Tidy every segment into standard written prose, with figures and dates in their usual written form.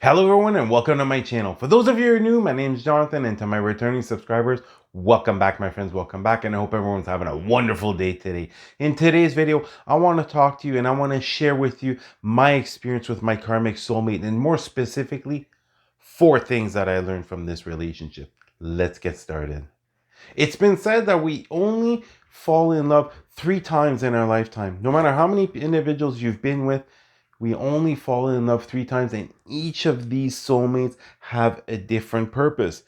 Hello everyone and welcome to my channel. For those of you who are new, my name is Jonathan, and to my returning subscribers, welcome back my friends, welcome back, and I hope everyone's having a wonderful day today. In today's video, I want to talk to you and I want to share with you my experience with my karmic soulmate, and more specifically, 4 things that I learned from this relationship. Let's get started. It's been said that we only fall in love 3 times in our lifetime. No matter how many individuals you've been with, we only fall in love 3 times, and each of these soulmates have a different purpose.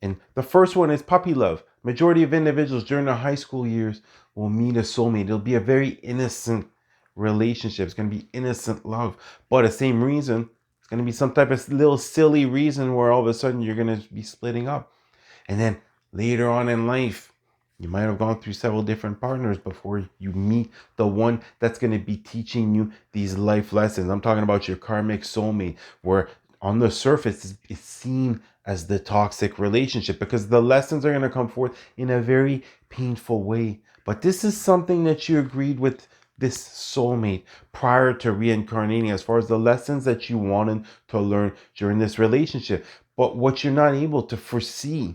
And the first one is puppy love. Majority of individuals during their high school years will meet a soulmate. It'll be a very innocent relationship. It's going to be innocent love. But the same reason, it's going to be some type of little silly reason where all of a sudden you're going to be splitting up. And then later on in life, you might have gone through several different partners before you meet the one that's going to be teaching you these life lessons. I'm talking about your karmic soulmate, where on the surface it's seen as the toxic relationship because the lessons are going to come forth in a very painful way. But this is something that you agreed with this soulmate prior to reincarnating, as far as the lessons that you wanted to learn during this relationship. But what you're not able to foresee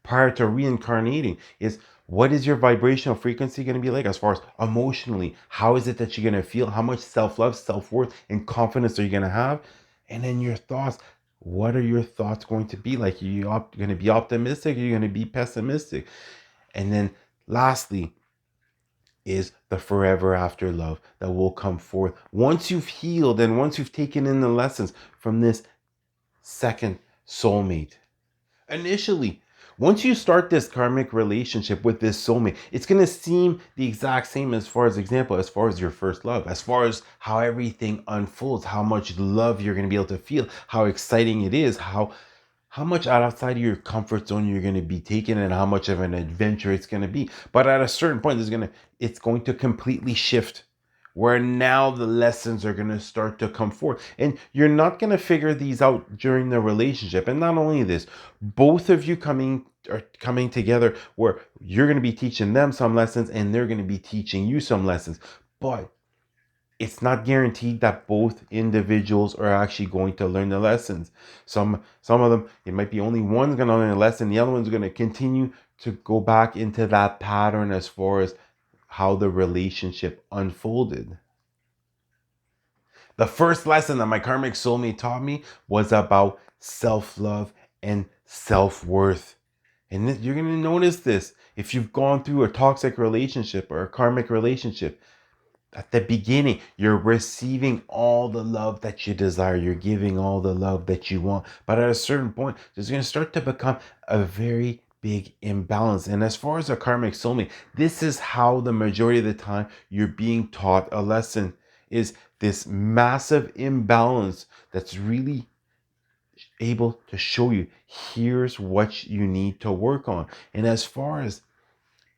prior to reincarnating is, what is your vibrational frequency going to be like as far as emotionally? How is it that you're going to feel? How much self-love, self-worth, and confidence are you going to have? And then your thoughts. What are your thoughts going to be like? Are you going to be optimistic? Are you going to be pessimistic? And then lastly is the forever after love that will come forth once you've healed and once you've taken in the lessons from this second soulmate. Initially, once you start this karmic relationship with this soulmate, it's going to seem the exact same as far as your first love, as far as how everything unfolds, how much love you're going to be able to feel, how exciting it is, how much outside of your comfort zone you're going to be taken, and how much of an adventure it's going to be. But at a certain point, it's going to completely shift, where now the lessons are going to start to come forth, and you're not going to figure these out during the relationship. And not only this, both of you coming together, where you're going to be teaching them some lessons and they're going to be teaching you some lessons. But it's not guaranteed that both individuals are actually going to learn the lessons. Some of them, it might be only one's going to learn a lesson, the other one's going to continue to go back into that pattern as far as how the relationship unfolded. The first lesson that my karmic soulmate taught me was about self-love and self-worth. And you're going to notice this if you've gone through a toxic relationship or a karmic relationship. At the beginning, you're receiving all the love that you desire. You're giving all the love that you want. But at a certain point, there's going to start to become a very big imbalance. And as far as a karmic soulmate, this is how the majority of the time you're being taught a lesson, is this massive imbalance that's really able to show you, here's what you need to work on. And as far as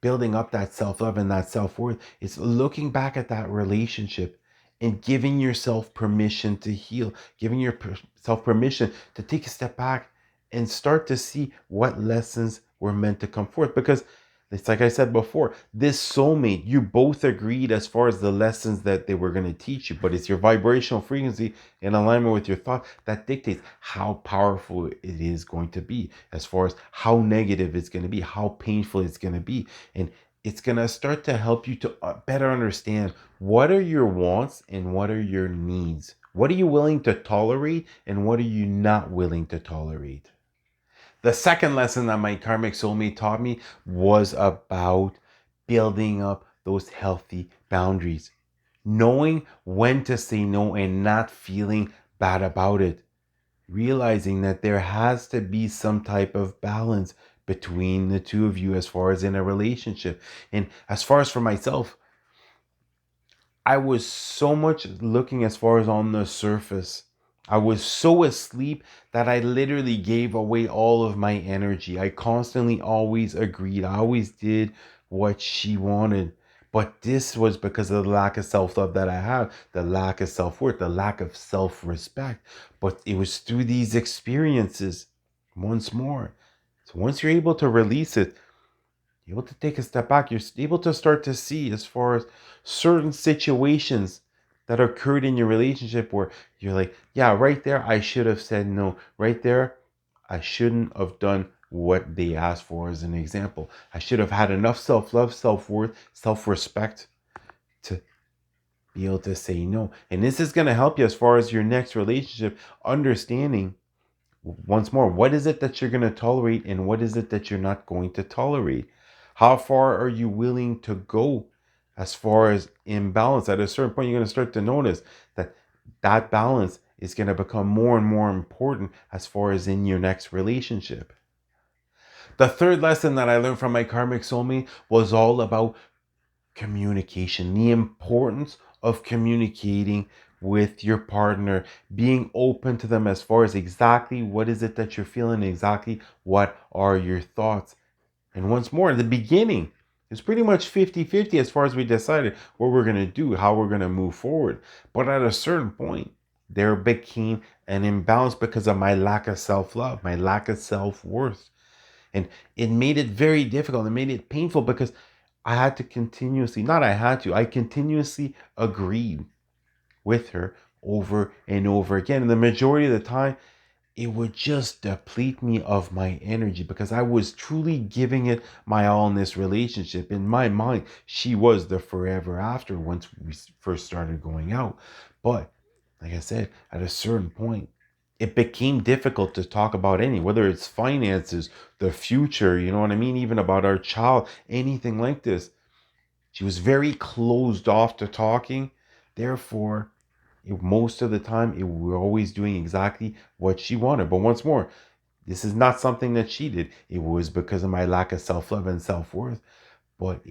building up that self-love and that self-worth, it's looking back at that relationship and giving yourself permission to heal, giving yourself permission to take a step back and start to see what lessons were meant to come forth. Because it's like I said before, this soulmate, you both agreed as far as the lessons that they were going to teach you, but it's your vibrational frequency in alignment with your thought that dictates how powerful it is going to be, as far as how negative it's going to be, how painful it's going to be. And it's going to start to help you to better understand, what are your wants and what are your needs? What are you willing to tolerate and what are you not willing to tolerate? The second lesson that my karmic soulmate taught me was about building up those healthy boundaries, knowing when to say no and not feeling bad about it, realizing that there has to be some type of balance between the two of you as far as in a relationship. And as far as for myself, I was so much looking as far as on the surface. I was so asleep that I literally gave away all of my energy. I constantly always agreed. I always did what she wanted. But this was because of the lack of self-love that I have, the lack of self-worth, the lack of self-respect. But it was through these experiences, once more. So once you're able to release it, you're able to take a step back, you're able to start to see as far as certain situations that occurred in your relationship where you're like, yeah, right there, I should have said no. Right there, I shouldn't have done what they asked for, as an example. I should have had enough self-love, self-worth, self-respect to be able to say no. And this is going to help you as far as your next relationship, understanding once more, what is it that you're going to tolerate and what is it that you're not going to tolerate? How far are you willing to go as far as imbalance? At a certain point, you're going to start to notice that that balance is going to become more and more important as far as in your next relationship. The third lesson that I learned from my karmic soulmate was all about communication, the importance of communicating with your partner, being open to them as far as exactly what is it that you're feeling, exactly what are your thoughts. And once more, in the beginning, it's pretty much 50-50 as far as we decided what we're going to do, how we're going to move forward. But at a certain point, there became an imbalance because of my lack of self-love, my lack of self-worth. And it made it very difficult. It made it painful because I had to continuously, not I had to, I continuously agreed with her over and over again. And the majority of the time, it would just deplete me of my energy because I was truly giving it my all in this relationship. In my mind, she was the forever after once we first started going out. But like I said, at a certain point, it became difficult to talk about whether it's finances, the future, you know what I mean? Even about our child, anything like this. She was very closed off to talking. Therefore, most of the time, we were always doing exactly what she wanted. But once more, this is not something that she did. It was because of my lack of self-love and self-worth. But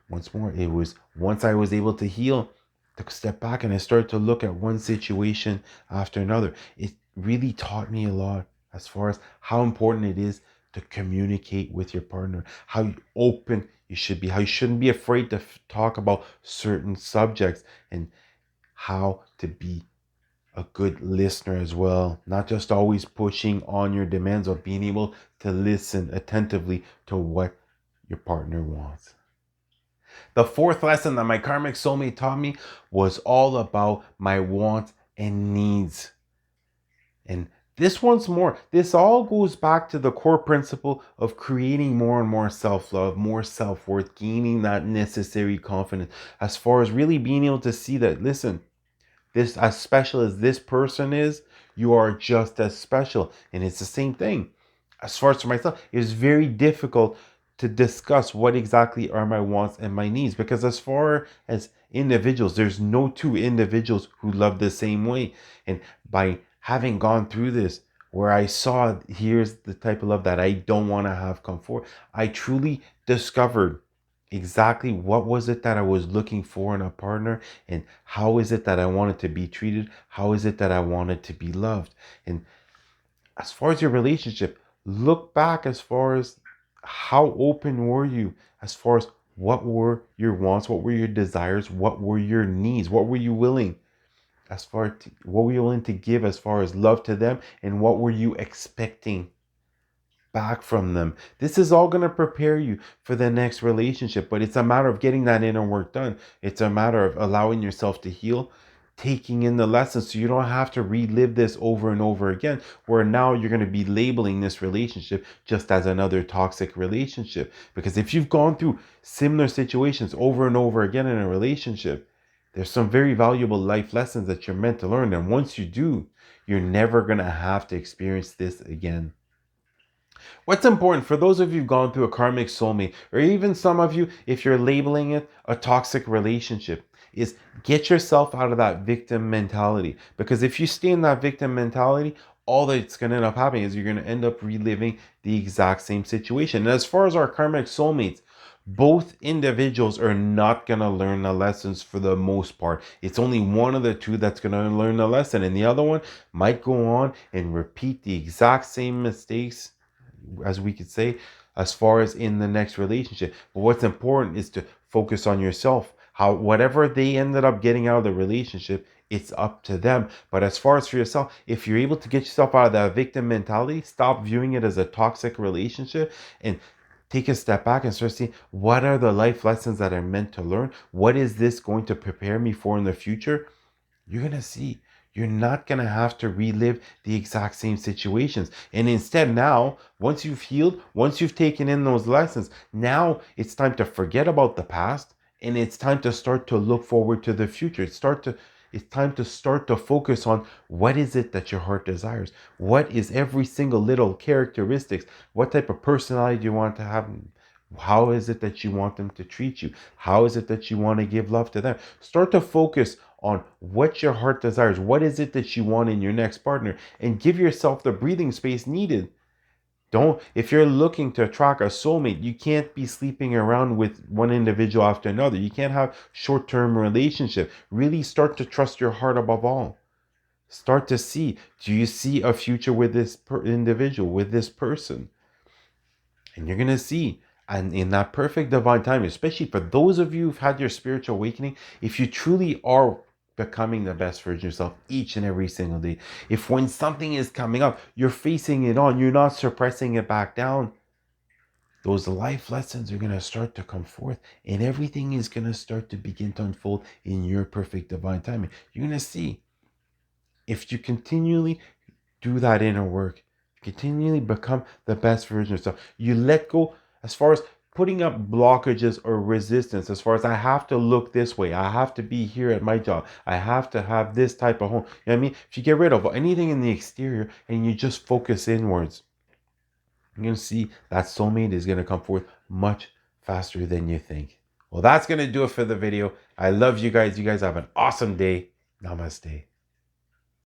once more, it was once I was able to heal, took a step back and I started to look at one situation after another. It really taught me a lot as far as how important it is to communicate with your partner, how open you should be, how you shouldn't be afraid to talk about certain subjects, and how to be a good listener as well, not just always pushing on your demands, or being able to listen attentively to what your partner wants. The fourth lesson that my karmic soulmate taught me was all about my wants and needs. And this all goes back to the core principle of creating more and more self-love, more self-worth, gaining that necessary confidence, as far as really being able to see that, listen, this, as special as this person is, you are just as special. And it's the same thing. As far as for myself, it was very difficult to discuss what exactly are my wants and my needs, because as far as individuals, there's no two individuals who love the same way. And by having gone through this, where I saw here's the type of love that I don't want to have come forward, I truly discovered exactly what was it that I was looking for in a partner, and how is it that I wanted to be treated, how is it that I wanted to be loved. And as far as your relationship, look back as far as how open were you, as far as what were your wants, what were your desires, what were your needs, what were you willing, as far to, what were you willing to give as far as love to them, and what were you expecting back from them. This is all going to prepare you for the next relationship, but it's a matter of getting that inner work done. It's a matter of allowing yourself to heal, taking in the lessons so you don't have to relive this over and over again, where now you're going to be labeling this relationship just as another toxic relationship. Because if you've gone through similar situations over and over again in a relationship, there's some very valuable life lessons that you're meant to learn. And once you do, you're never going to have to experience this again. What's important for those of you who've gone through a karmic soulmate, or even some of you, if you're labeling it a toxic relationship, is get yourself out of that victim mentality. Because if you stay in that victim mentality, all that's going to end up happening is you're going to end up reliving the exact same situation. And as far as our karmic soulmates, both individuals are not going to learn the lessons for the most part. It's only one of the two that's going to learn the lesson, and the other one might go on and repeat the exact same mistakes, as we could say, as far as in the next relationship. But what's important is to focus on yourself. How whatever they ended up getting out of the relationship, it's up to them. But as far as for yourself, if you're able to get yourself out of that victim mentality, stop viewing it as a toxic relationship, and take a step back and start seeing what are the life lessons that I'm meant to learn. What is this going to prepare me for in the future? you're going to see you're not going to have to relive the exact same situations. And instead, now, once you've healed, once you've taken in those lessons, now it's time to forget about the past and it's time to start to look forward to the future. It's time to start to focus on what is it that your heart desires. What is every single little characteristics? What type of personality do you want to have? How is it that you want them to treat you? How is it that you want to give love to them? Start to focus on what your heart desires. What is it that you want in your next partner? And give yourself the breathing space needed. Don't, if you're looking to attract a soulmate, you can't be sleeping around with one individual after another. You can't have short-term relationship. Really start to trust your heart above all. Start to see, do you see a future with this individual, with this person? And you're going to see, and in that perfect divine time, especially for those of you who've had your spiritual awakening, if you truly are becoming the best version of yourself each and every single day, if when something is coming up, you're facing it on, you're not suppressing it back down, those life lessons are going to start to come forth and everything is going to start to begin to unfold in your perfect divine timing. You're going to see, if you continually do that inner work, continually become the best version of yourself, you let go as far as putting up blockages or resistance, as far as I have to look this way, I have to be here at my job, I have to have this type of home. You know what I mean? If you get rid of anything in the exterior and you just focus inwards, you're going to see that soulmate is going to come forth much faster than you think. Well, that's going to do it for the video. I love you guys. You guys have an awesome day. Namaste.